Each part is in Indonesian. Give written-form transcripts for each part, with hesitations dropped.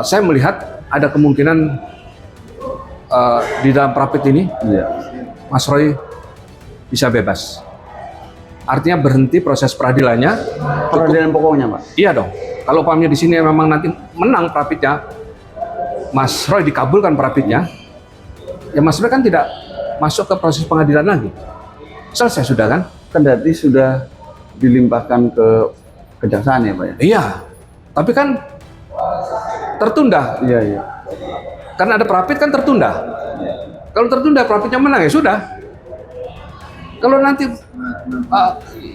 saya melihat ada kemungkinan di dalam Prapit ini Mas Roy bisa bebas. Artinya berhenti proses peradilannya. Peradilan pokoknya, Pak? Iya dong. Kalau pahamnya di sini memang nanti menang Prapitnya, Mas Roy dikabulkan Prapitnya, ya Mas Roy kan tidak masuk ke proses pengadilan lagi. Selesai sudah kan? Kan berarti sudah dilimpahkan ke kejaksaan ya, Pak ya? Iya. Tapi kan tertunda. Iya, iya. Karena ada Prapit kan tertunda. Kalau tertunda Prapitnya menang ya sudah. Kalau nanti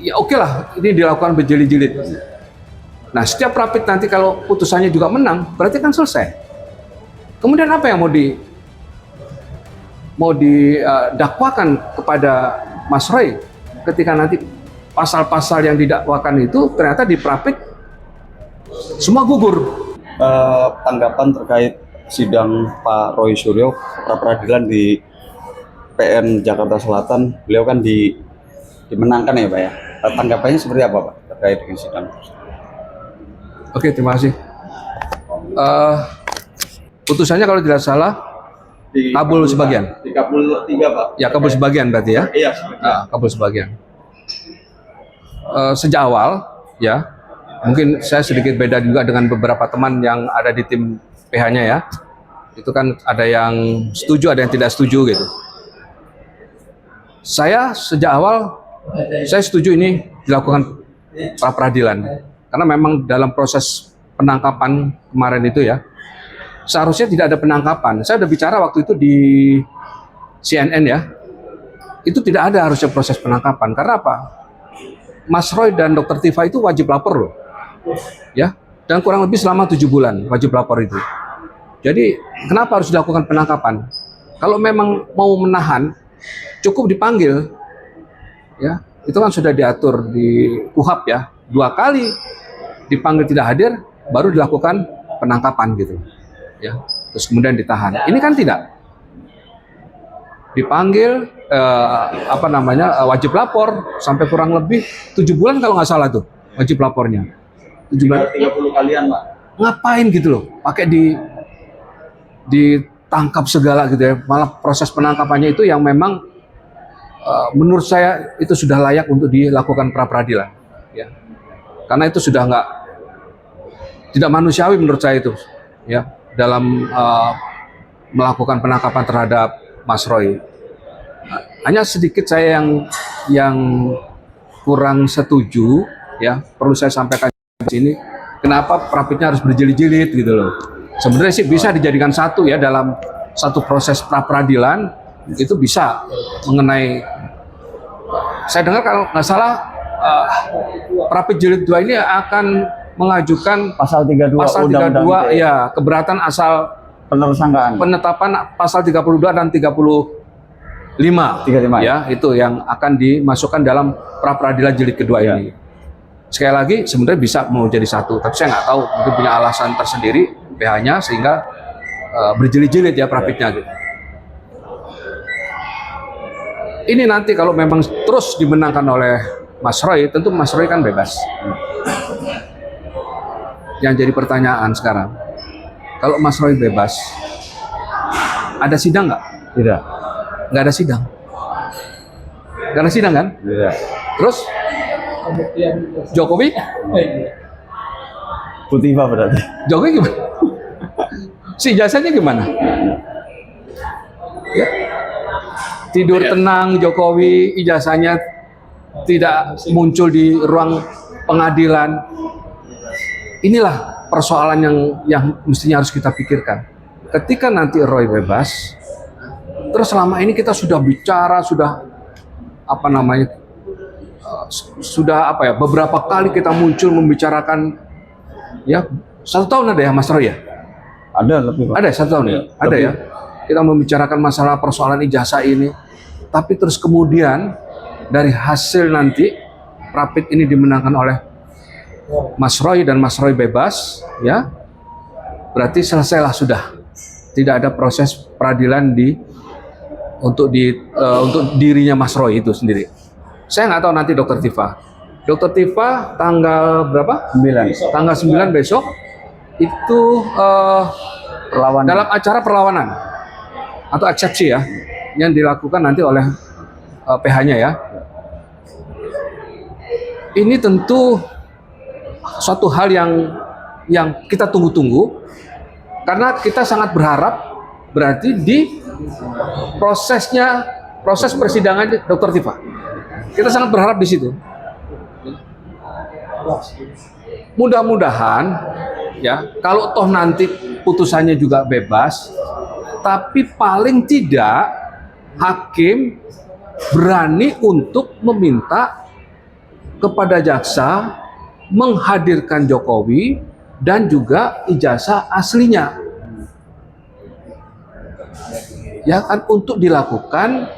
ya oke lah, ini dilakukan berjilid-jilid. Nah, setiap Prapit nanti kalau putusannya juga menang, berarti kan selesai. Kemudian apa yang mau didakwakan kepada Mas Roy ketika nanti pasal-pasal yang didakwakan itu ternyata di Prapit semua gugur. Tanggapan terkait sidang Pak Roy Suryo pra peradilan di PN Jakarta Selatan, beliau kan dimenangkan ya, Pak ya. Tanggapannya seperti apa, Pak, terkait dengan sidang? Oke, terima kasih. Putusannya kalau tidak salah kabul sebagian. Dikabul 3, Pak. Ya, kabul sebagian berarti ya. Iya, sebagian. Kabul sebagian. Sejak awal ya, mungkin saya sedikit beda juga dengan beberapa teman yang ada di tim PH-nya ya. Itu kan ada yang setuju, ada yang tidak setuju gitu. Saya sejak awal saya setuju ini dilakukan pra peradilan karena memang dalam proses penangkapan kemarin itu ya seharusnya tidak ada penangkapan. Saya udah bicara waktu itu di CNN ya, itu tidak ada harusnya proses penangkapan. Karena apa? Mas Roy dan Dr. Tifa itu wajib lapor loh, ya, dan kurang lebih selama 7 bulan wajib lapor itu. Jadi kenapa harus dilakukan penangkapan? Kalau memang mau menahan, cukup dipanggil, ya. Itu kan sudah diatur di KUHP ya. 2 kali dipanggil tidak hadir, baru dilakukan penangkapan gitu, ya. Terus kemudian ditahan. Ini kan tidak. Dipanggil, wajib lapor sampai kurang lebih 7 bulan kalau nggak salah tuh wajib lapornya. 7 bulan. 30 kalian, Pak. Ngapain gitu loh? Pakai ditangkap segala gitu ya. Malah proses penangkapannya itu yang memang menurut saya itu sudah layak untuk dilakukan pra peradilan, ya. Karena itu sudah tidak manusiawi menurut saya itu, ya, dalam melakukan penangkapan terhadap Mas Roy. Hanya sedikit saya yang kurang setuju, ya, perlu saya sampaikan di sini. Kenapa Prapitnya harus berjilid-jilid gitu loh? Sebenarnya sih bisa dijadikan satu ya dalam satu proses pra peradilan. Itu bisa mengenai, saya dengar kalau nggak salah Prapit jilid 2 ini akan mengajukan Pasal 32 Undang-Undang ya, keberatan asal penersangkaan. Penetapan pasal 32 dan 35 ya, itu yang akan dimasukkan dalam pra peradilan jilid kedua ini. Sekali lagi sebenarnya bisa mau jadi satu, tapi saya nggak tahu, mungkin punya alasan tersendiri PH-nya sehingga berjilid-jilid ya Prapitnya gitu. Ini nanti kalau memang terus dimenangkan oleh Mas Roy, tentu Mas Roy kan bebas. Yang jadi pertanyaan sekarang, kalau Mas Roy bebas, ada sidang nggak? Tidak. Nggak ada sidang. Nggak ada sidang kan? Tidak. Terus Jokowi? Putifa berarti. Jokowi gimana? Si jasanya gimana? Ya. Tidur tenang Jokowi, ijazahnya tidak muncul di ruang pengadilan. Inilah persoalan yang mestinya harus kita pikirkan. Ketika nanti Roy bebas, terus selama ini kita sudah bicara, sudah beberapa kali kita muncul membicarakan, ya, 1 tahun ada ya Mas Roy ya? Ada lebih, Pak. Ada 1 tahun ya? Ada ya? Kita membicarakan masalah persoalan ijazah ini, tapi terus kemudian dari hasil nanti Prapit ini dimenangkan oleh Mas Roy dan Mas Roy bebas, ya, berarti selesailah sudah. Tidak ada proses peradilan untuk dirinya Mas Roy itu sendiri. Saya nggak tahu nanti Dr. Tifa tanggal berapa? 9. Tanggal 9 besok itu Perlawanan. dalam acara perlawanan atau eksepsi ya, yang dilakukan nanti oleh PH-nya ya. Ini tentu suatu hal yang kita tunggu-tunggu, karena kita sangat berharap berarti di proses persidangan Dr. Tifa. Kita sangat berharap di situ. Mudah-mudahan ya, kalau toh nanti putusannya juga bebas, tapi paling tidak hakim berani untuk meminta kepada jaksa menghadirkan Jokowi dan juga ijazah aslinya, ya kan, untuk dilakukan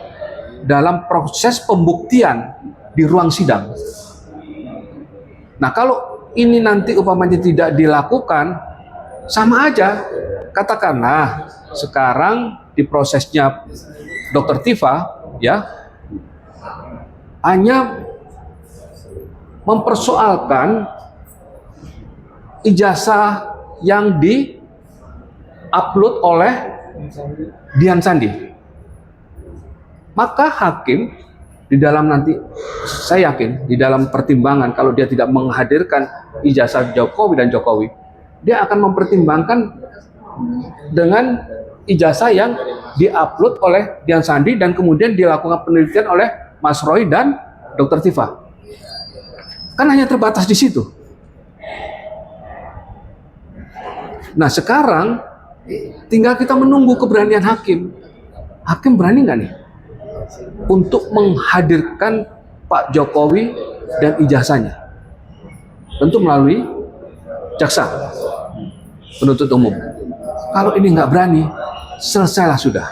dalam proses pembuktian di ruang sidang. Nah, kalau ini nanti umpamanya tidak dilakukan, sama aja. Katakanlah sekarang di prosesnya Dr. Tifa ya, hanya mempersoalkan ijazah yang di-upload oleh Dian Sandi. Maka hakim di dalam nanti, saya yakin di dalam pertimbangan, kalau dia tidak menghadirkan ijazah Jokowi dan Jokowi, dia akan mempertimbangkan dengan ijazah yang diupload oleh Dian Sandi dan kemudian dilakukan penelitian oleh Mas Roy dan Dr. Tifa. Kan hanya terbatas di situ. Nah, sekarang tinggal kita menunggu keberanian hakim. Hakim berani nggak nih untuk menghadirkan Pak Jokowi dan ijazahnya? Tentu melalui jaksa penuntut umum. Kalau ini nggak berani, selesailah sudah.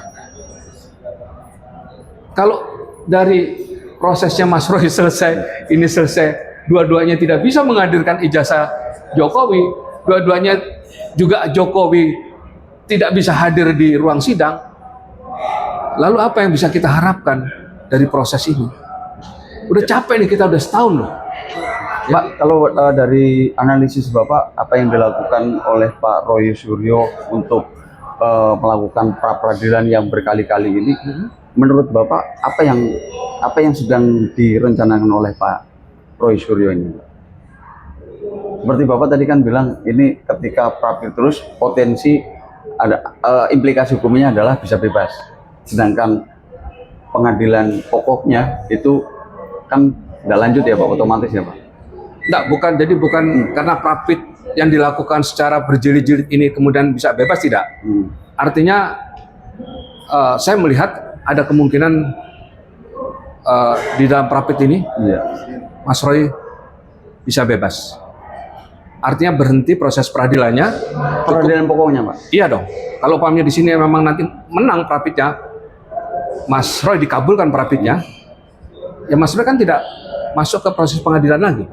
Kalau dari prosesnya Mas Roy selesai, ini selesai, dua-duanya tidak bisa menghadirkan ijazah Jokowi, dua-duanya juga Jokowi tidak bisa hadir di ruang sidang, lalu apa yang bisa kita harapkan dari proses ini? Udah capek nih, kita udah setahun loh. Pak, kalau dari analisis Bapak, apa yang dilakukan oleh Pak Roy Suryo untuk melakukan pra-peradilan yang berkali-kali ini, menurut Bapak apa yang sedang direncanakan oleh Pak Roy Suryo ini? Seperti Bapak tadi kan bilang, ini ketika pra-peradilan terus potensi ada implikasi hukumnya adalah bisa bebas. Sedangkan pengadilan pokoknya itu kan nggak lanjut ya Pak, otomatis ya Pak? Enggak, bukan, jadi bukan karena pra-pid yang dilakukan secara berjilid-jilid ini kemudian bisa bebas, tidak. Artinya saya melihat ada kemungkinan di dalam pra-pid ini Mas Roy bisa bebas. Artinya berhenti proses peradilannya. Peradilan pokoknya Pak? Iya dong. Kalau pahamnya di sini memang nanti menang pra-pidnya, Mas Roy dikabulkan pra-pidnya, ya Mas Roy kan tidak masuk ke proses pengadilan lagi.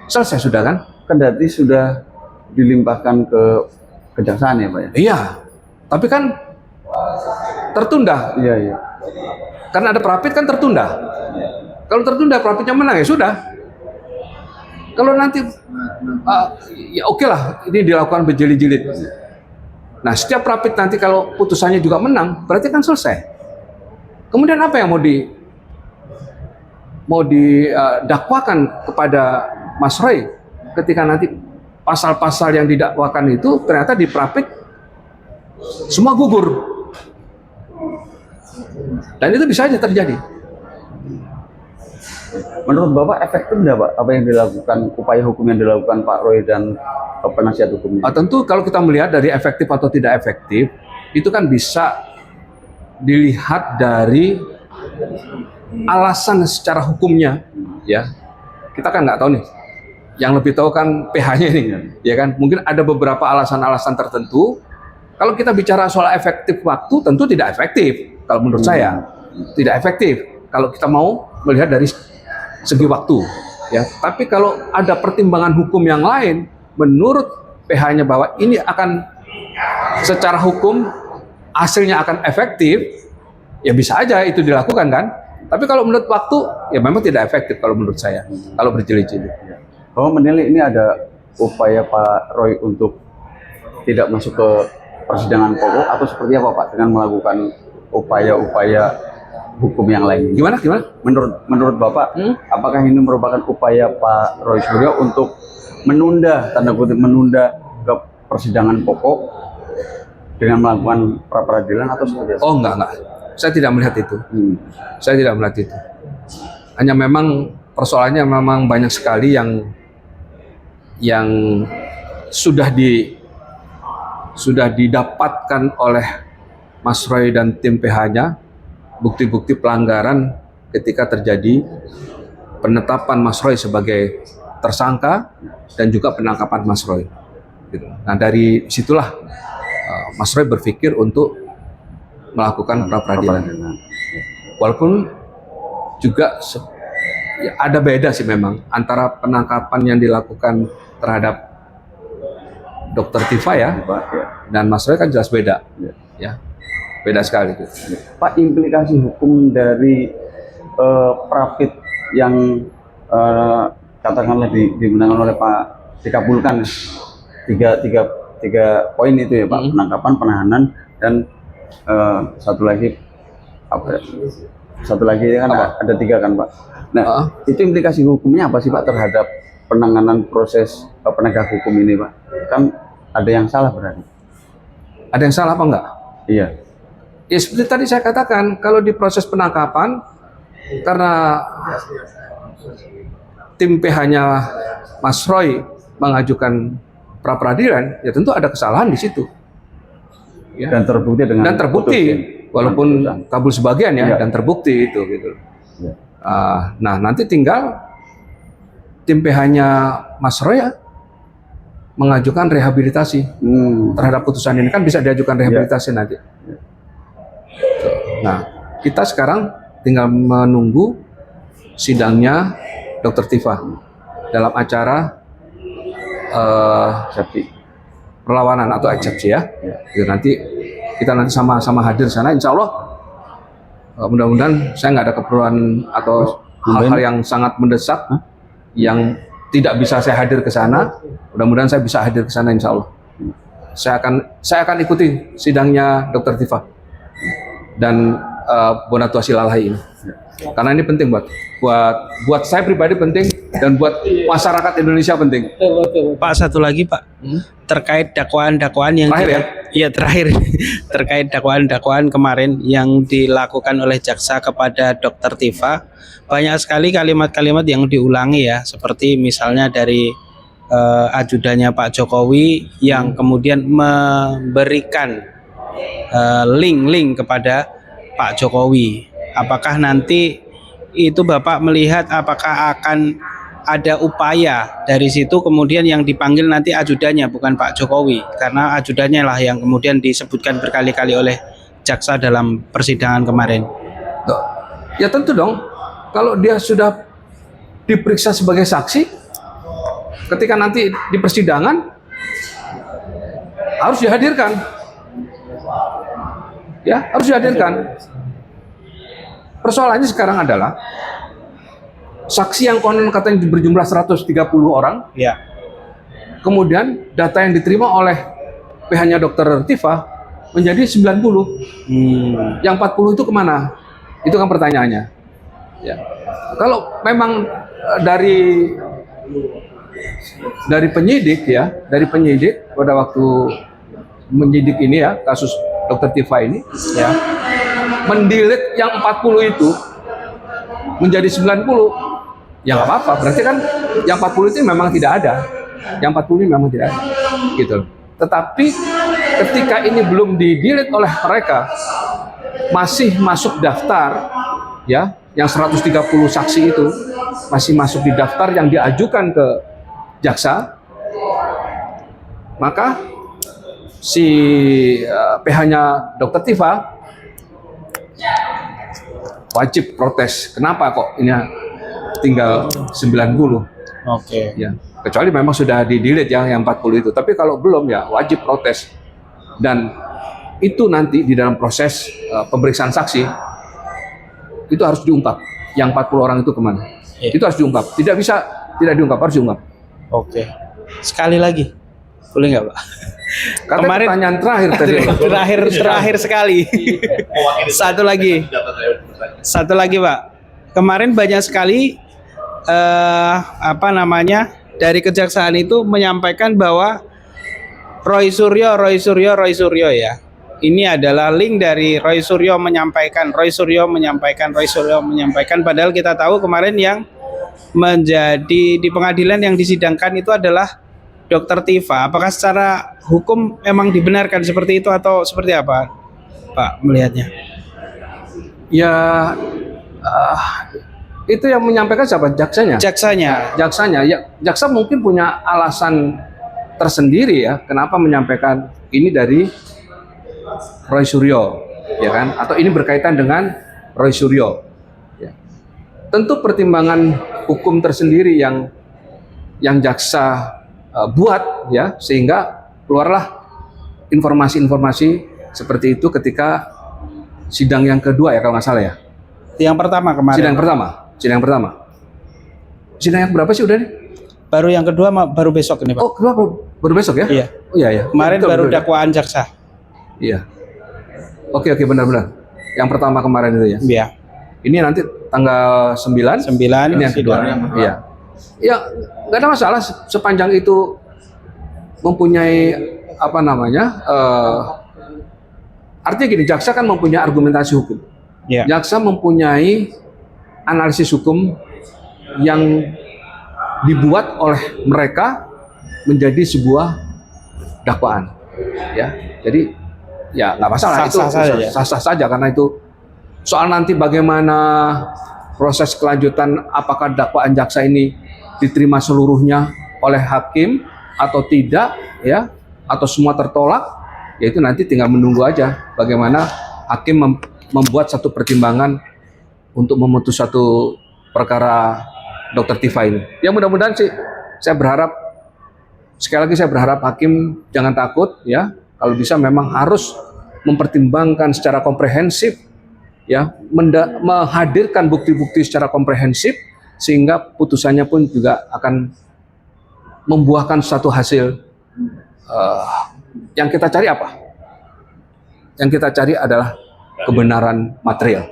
Selesai sudah kan? Kendati sudah dilimpahkan ke kejaksaan ya Pak ya? Iya, tapi kan tertunda. Iya, iya. Karena ada pra-pid kan tertunda. Kalau tertunda pra-pidnya menang ya sudah. Kalau nanti ya oke lah, ini dilakukan berjilid-jilid. Nah, setiap pra-pid nanti kalau putusannya juga menang, berarti kan selesai. Kemudian apa yang mau didakwakan kepada Mas Roy ketika nanti pasal-pasal yang didakwakan itu ternyata di pra-pid semua gugur. Dan itu bisa aja terjadi. Menurut Bapak efektif nggak Pak apa yang dilakukan, upaya hukum yang dilakukan Pak Roy dan penasihat hukumnya? Tentu kalau kita melihat dari efektif atau tidak efektif, itu kan bisa dilihat dari alasan secara hukumnya, ya. Kita kan nggak tahu nih. Yang lebih tahu kan PH-nya ini, ya kan. Mungkin ada beberapa alasan-alasan tertentu. Kalau kita bicara soal efektif waktu, tentu tidak efektif. Kalau menurut saya, tidak efektif. Kalau kita mau melihat dari segi waktu, ya. Tapi kalau ada pertimbangan hukum yang lain, menurut PH-nya bahwa ini akan secara hukum hasilnya akan efektif, ya bisa aja itu dilakukan kan. Tapi kalau menurut waktu, ya memang tidak efektif kalau menurut saya. Kalau berjilid-jilid. Bahwa menilai ini ada upaya Pak Roy untuk tidak masuk ke persidangan pokok atau seperti apa Pak dengan melakukan upaya-upaya hukum yang lain? Gimana? Menurut Bapak, apakah ini merupakan upaya Pak Roy Suryo untuk menunda, tanda kutip menunda ke persidangan pokok dengan melakukan pra peradilan atau seperti apa? Oh enggak. Saya tidak melihat itu. Saya tidak melihat itu. Hanya memang persoalannya memang banyak sekali yang sudah didapatkan oleh Mas Roy dan tim PH-nya, bukti-bukti pelanggaran ketika terjadi penetapan Mas Roy sebagai tersangka dan juga penangkapan Mas Roy. Gitu. Nah dari situlah Mas Roy berpikir untuk melakukan pra peradilan. Walaupun juga ya, ada beda sih memang antara penangkapan yang dilakukan terhadap Dr. Tifa ya dan Mas Roy kan jelas beda. Ya. Beda sekali itu. Pak, implikasi hukum dari Prapit yang katakanlah dimenangkan oleh Pak dikabulkan tiga poin itu ya Pak, penangkapan, penahanan, dan satu lagi kan ada tiga kan Pak. Nah itu implikasi hukumnya apa sih Pak terhadap penanganan proses penegak hukum ini Pak? Kan ada yang salah berarti. Ada yang salah apa enggak? Iya. Ya seperti tadi saya katakan, kalau di proses penangkapan karena tim PH-nya Mas Roy mengajukan pra peradilan, ya tentu ada kesalahan di situ. Ya. Dan terbukti walaupun kabul sebagian ya, dan terbukti itu gitu. Ya. Nah nanti tinggal tim PH-nya Mas Roy ya, mengajukan rehabilitasi terhadap putusan ini, kan bisa diajukan rehabilitasi nanti. Nah kita sekarang tinggal menunggu sidangnya Dr. Tifa dalam acara perlawanan atau eksepsi ya. Jadi nanti kita sama-sama hadir sana, insya Allah. Mudah-mudahan saya nggak ada keperluan atau hal-hal yang sangat mendesak yang tidak bisa saya hadir ke sana. Mudah-mudahan saya bisa hadir ke sana, insya Allah. Saya akan ikuti sidangnya Dr. Tifa dan Bonatu Asilalahai ini. Karena ini penting buat saya pribadi penting dan buat masyarakat Indonesia penting. Pak, satu lagi Pak, terkait dakwaan-dakwaan yang terakhir terkait dakwaan-dakwaan kemarin yang dilakukan oleh jaksa kepada Dr. Tifa, banyak sekali kalimat-kalimat yang diulangi ya, seperti misalnya dari ajudannya Pak Jokowi yang kemudian memberikan link kepada Pak Jokowi. Apakah nanti itu Bapak melihat apakah akan ada upaya dari situ kemudian yang dipanggil nanti ajudannya bukan Pak Jokowi, karena ajudannya lah yang kemudian disebutkan berkali-kali oleh jaksa dalam persidangan kemarin? Ya tentu dong, kalau dia sudah diperiksa sebagai saksi, ketika nanti di persidangan harus dihadirkan. Ya, harus dihadirkan. Persoalannya sekarang adalah saksi yang konon katanya berjumlah 130 orang. Ya. Kemudian data yang diterima oleh PH-nya Dr. Tifa menjadi 90. Yang 40 itu kemana? Itu kan pertanyaannya. Ya. Kalau memang dari penyidik ya, dari penyidik pada waktu menyidik ini ya, kasus Dr. Tifa ini ya, mendelete yang 40 itu menjadi 90, ya nggak apa-apa. Berarti kan yang 40 itu memang tidak ada. Yang 40 ini memang tidak ada. Gitu. Tetapi ketika ini belum di-delete oleh mereka, masih masuk daftar ya, yang 130 saksi itu masih masuk di daftar yang diajukan ke jaksa, maka si PH-nya Dr. Tifa wajib protes. Kenapa kok ini tinggal 90? Oke. Ya, kecuali memang sudah di-delete yang 40 itu. Tapi kalau belum ya wajib protes. Dan itu nanti di dalam proses pemeriksaan saksi itu harus diungkap. Yang 40 orang itu kemana? Itu harus diungkap. Tidak bisa tidak diungkap, harus diungkap. Oke. Sekali lagi, boleh nggak Pak? Katanya Kemarin pertanyaan terakhir tadi. terakhir sekali. Satu lagi Pak. Kemarin banyak sekali dari kejaksaan itu menyampaikan bahwa Roy Suryo ya. Ini adalah link dari Roy Suryo menyampaikan, padahal kita tahu kemarin yang menjadi di pengadilan yang disidangkan itu adalah Dokter Tifa. Apakah secara hukum memang dibenarkan seperti itu atau seperti apa, Pak, melihatnya? Ya, itu yang menyampaikan siapa? Jaksanya. Ya, jaksa mungkin punya alasan tersendiri ya, kenapa menyampaikan ini dari Roy Suryo, ya kan? Atau ini berkaitan dengan Roy Suryo. Ya. Tentu pertimbangan hukum tersendiri yang jaksa buat, ya, sehingga keluarlah informasi-informasi seperti itu ketika sidang yang kedua ya kalau nggak salah ya. Yang pertama kemarin. Sidang pertama. Sidang yang berapa sih udah nih? Baru yang kedua baru besok ini, Pak. Oh, kedua baru besok ya? Iya. Oh iya ya. Kemarin Betul, baru betul, dakwaan jaksa. Iya. Oke benar-benar. Yang pertama kemarin itu ya. Iya. Ini nanti tanggal 9. 9 Ini yang kedua. Iya. Ya, nggak ada masalah sepanjang itu mempunyai artinya gini, jaksa kan mempunyai argumentasi hukum. Iya. Jaksa mempunyai analisis hukum yang dibuat oleh mereka menjadi sebuah dakwaan, ya. Jadi ya nggak masalah, sah-sah saja karena itu soal nanti bagaimana proses kelanjutan, apakah dakwaan jaksa ini diterima seluruhnya oleh hakim atau tidak, ya, atau semua tertolak, ya itu nanti tinggal menunggu aja bagaimana hakim membuat satu pertimbangan untuk memutus satu perkara Dokter Tifa ini. Ya mudah-mudahan sih, saya berharap, sekali lagi saya berharap hakim jangan takut, ya, kalau bisa memang harus mempertimbangkan secara komprehensif, ya, menghadirkan bukti-bukti secara komprehensif sehingga putusannya pun juga akan membuahkan satu hasil. Yang kita cari apa? Yang kita cari adalah kebenaran material.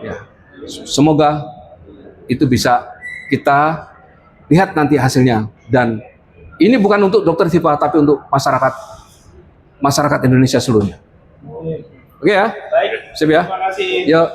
Ya. Semoga itu bisa kita lihat nanti hasilnya, dan ini bukan untuk Dokter Tifa tapi untuk masyarakat Indonesia seluruhnya. Oke ya? Baik. Sip ya? Terima kasih. Yuk.